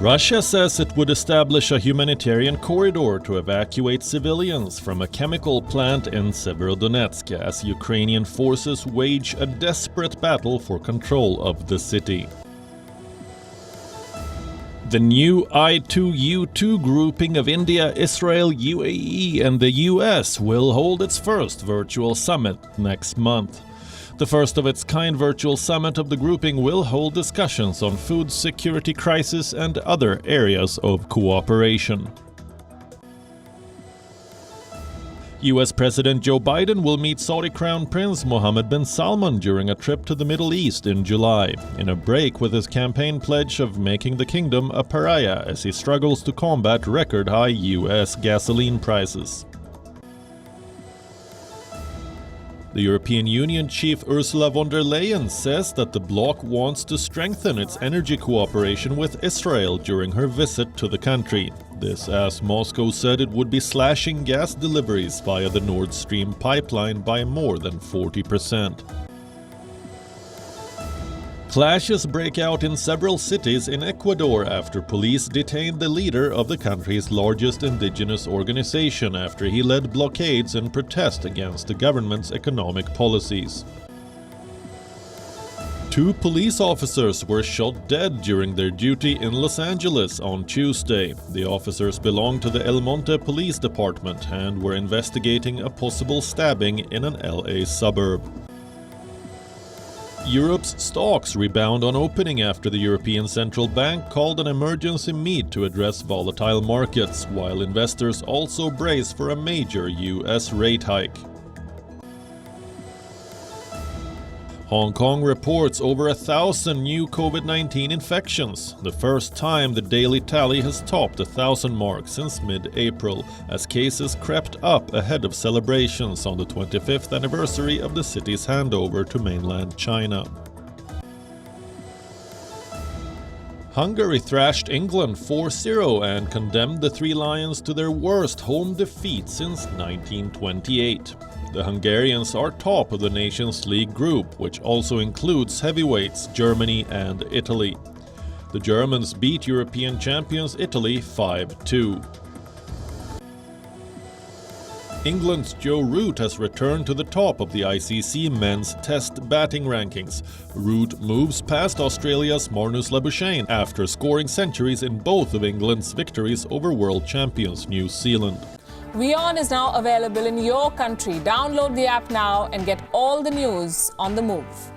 Russia says it would establish a humanitarian corridor to evacuate civilians from a chemical plant in Severodonetsk as Ukrainian forces wage a desperate battle for control of the city. The new I2U2 grouping of India, Israel, UAE and the US will hold its first virtual summit next month. The first of its kind virtual summit of the grouping will hold discussions on food security crisis and other areas of cooperation. US President Joe Biden will meet Saudi Crown Prince Mohammed bin Salman during a trip to the Middle East in July, in a break with his campaign pledge of making the kingdom a pariah as he struggles to combat record-high US gasoline prices. The European Union chief Ursula von der Leyen says that the bloc wants to strengthen its energy cooperation with Israel during her visit to the country. This as Moscow said it would be slashing gas deliveries via the Nord Stream pipeline by more than 40%. Clashes break out in several cities in Ecuador after police detained the leader of the country's largest indigenous organization after he led blockades in protest against the government's economic policies. 2 police officers were shot dead during their duty in Los Angeles on Tuesday. The officers belonged to the El Monte Police Department and were investigating a possible stabbing in an LA suburb. Europe's stocks rebound on opening after the European Central Bank called an emergency meet to address volatile markets, while investors also brace for a major US rate hike. Hong Kong reports over 1,000 new COVID-19 infections, the first time the daily tally has topped the 1,000 mark since mid-April, as cases crept up ahead of celebrations on the 25th anniversary of the city's handover to mainland China. Hungary thrashed England 4-0 and condemned the Three Lions to their worst home defeat since 1928. The Hungarians are top of the Nations League group, which also includes heavyweights Germany and Italy. The Germans beat European champions Italy 5-2. England's Joe Root has returned to the top of the ICC men's test batting rankings. Root moves past Australia's Marnus Labuschagne after scoring centuries in both of England's victories over world champions New Zealand. WION is now available in your country. Download the app now and get all the news on the move.